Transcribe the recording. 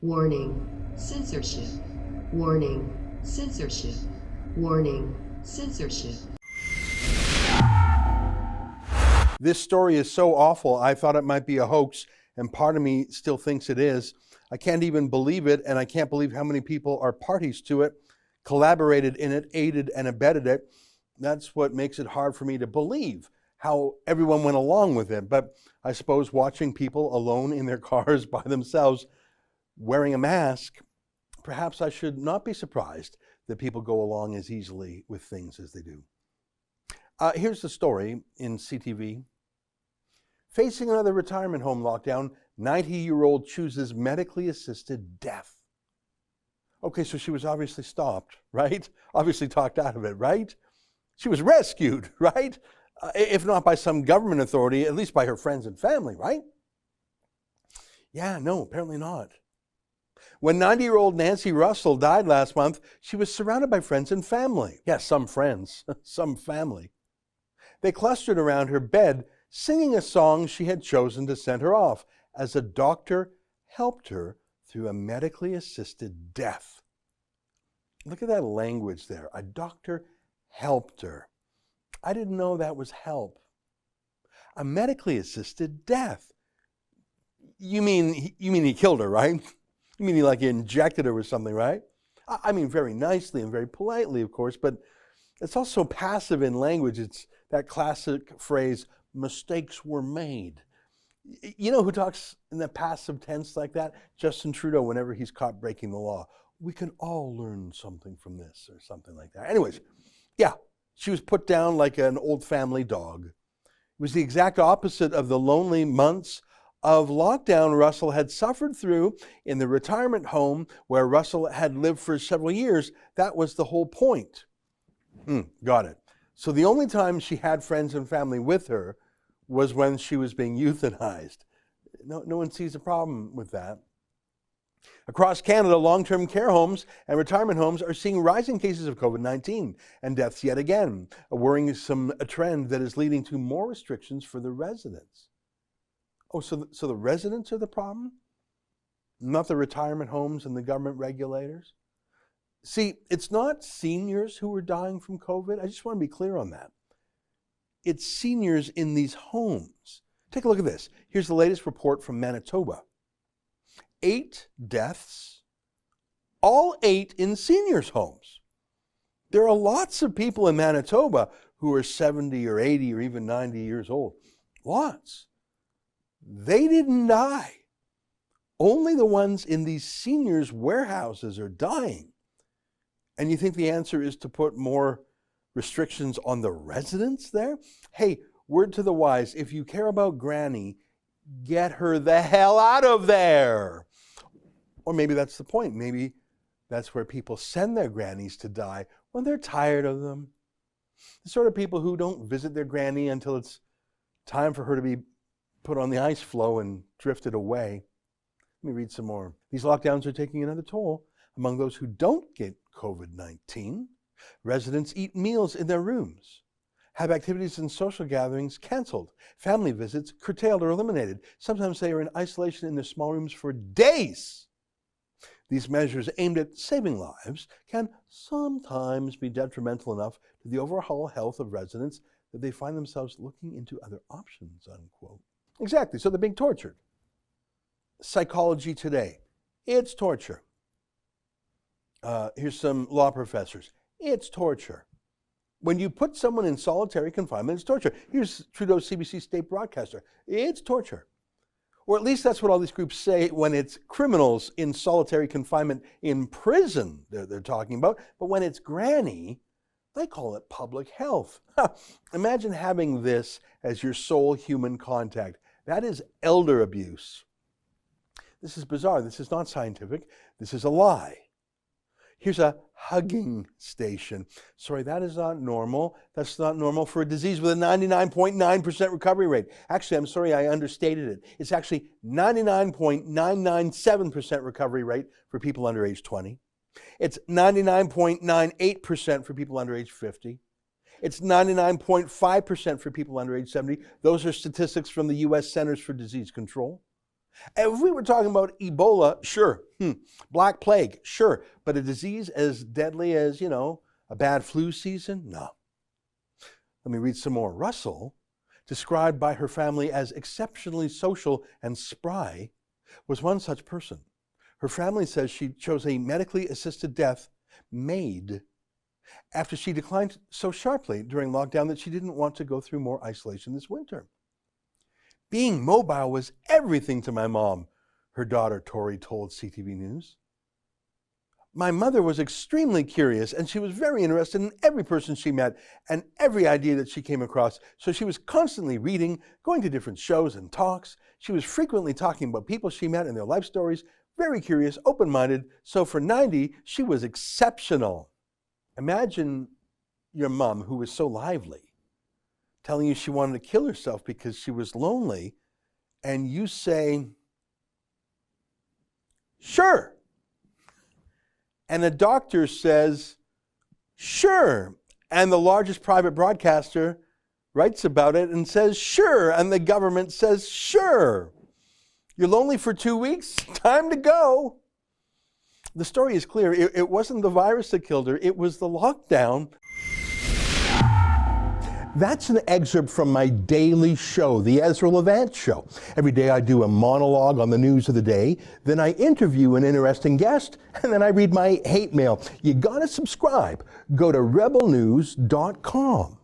Warning, censorship. Warning, censorship. Warning, censorship. This story is so awful, I thought it might be a hoax, and part of me still thinks it is. I can't even believe it, and I can't believe how many people are parties to it, collaborated in it, aided and abetted it. That's what makes it hard for me to believe how everyone went along with it. But I suppose watching people alone in their cars by themselves wearing a mask, perhaps I should not be surprised that people go along as easily with things as they do. Here's the story in CTV. Facing another retirement home lockdown, 90-year-old chooses medically assisted death. Okay, so she was obviously stopped, right? Obviously talked out of it, right? She was rescued, right? If not by some government authority, at least by her friends and family, right? Yeah, no, apparently not. When 90-year-old Nancy Russell died last month, she was surrounded by friends and family. Yeah, some friends, some family. They clustered around her bed, singing a song she had chosen to send her off as a doctor helped her through a medically assisted death. Look at that language there. A doctor helped her. I didn't know that was help. A medically assisted death. You mean he killed her, right? You mean he injected her with something, right? I mean very nicely and very politely, of course, but it's also passive in language. It's that classic phrase, mistakes were made. You know who talks in the passive tense like that? Justin Trudeau, whenever he's caught breaking the law. We can all learn something from this, or something like that. Anyways, yeah, she was put down like an old family dog. It was the exact opposite of the lonely months of lockdown Russell had suffered through in the retirement home where Russell had lived for several years. That was the whole point. Got it. So the only time she had friends and family with her was when she was being euthanized. No one sees a problem with that. Across Canada, long-term care homes and retirement homes are seeing rising cases of COVID-19 and deaths yet again, a worrisome trend that is leading to more restrictions for the residents. Oh, so the residents are the problem? Not the retirement homes and the government regulators? See, it's not seniors who are dying from COVID. I just want to be clear on that. It's seniors in these homes. Take a look at this. Here's the latest report from Manitoba. 8 deaths, all 8 in seniors' homes. There are lots of people in Manitoba who are 70 or 80 or even 90 years old. Lots. They didn't die. Only the ones in these seniors' warehouses are dying. And you think the answer is to put more restrictions on the residents there? Hey, word to the wise, if you care about Granny, get her the hell out of there. Or maybe that's the point. Maybe that's where people send their grannies to die when they're tired of them. The sort of people who don't visit their granny until it's time for her to be put on the ice floe and drifted away. Let me read some more. These lockdowns are taking another toll among those who don't get COVID-19. Residents eat meals in their rooms, have activities and social gatherings canceled, family visits curtailed or eliminated. Sometimes they are in isolation in their small rooms for days. These measures aimed at saving lives can sometimes be detrimental enough to the overall health of residents that they find themselves looking into other options, unquote. Exactly, so they're being tortured. Psychology Today, it's torture. Here's some law professors. It's torture. When you put someone in solitary confinement, it's torture. Here's Trudeau's CBC state broadcaster. It's torture. Or at least that's what all these groups say when it's criminals in solitary confinement in prison they're talking about. But when it's Granny, they call it public health. Imagine having this as your sole human contact. That is elder abuse. This is bizarre. This is not scientific. This is a lie. Here's a hugging station. Sorry, that is not normal. That's not normal for a disease with a 99.9% recovery rate. Actually, I'm sorry, I understated it. It's actually 99.997% recovery rate for people under age 20. It's 99.98% for people under age 50. It's 99.5% for people under age 70. Those are statistics from the U.S. Centers for Disease Control. And if we were talking about Ebola, sure. Black plague, sure. But a disease as deadly as, a bad flu season? No. Let me read some more. Russell, described by her family as exceptionally social and spry, was one such person. Her family says she chose a medically assisted death made after she declined so sharply during lockdown that she didn't want to go through more isolation this winter. Being mobile was everything to my mom, her daughter Tori told CTV News. My mother was extremely curious, and she was very interested in every person she met and every idea that she came across. So she was constantly reading, going to different shows and talks. She was frequently talking about people she met and their life stories, very curious, open-minded. So for 90, she was exceptional. Imagine your mom, who was so lively, telling you she wanted to kill herself because she was lonely, and you say, sure. And the doctor says, sure. And the largest private broadcaster writes about it and says, sure. And the government says, sure. You're lonely for 2 weeks? Time to go. The story is clear. It wasn't the virus that killed her. It was the lockdown. That's an excerpt from my daily show, the Ezra Levant Show. Every day I do a monologue on the news of the day, then I interview an interesting guest, and then I read my hate mail. You gotta subscribe. Go to rebelnews.com.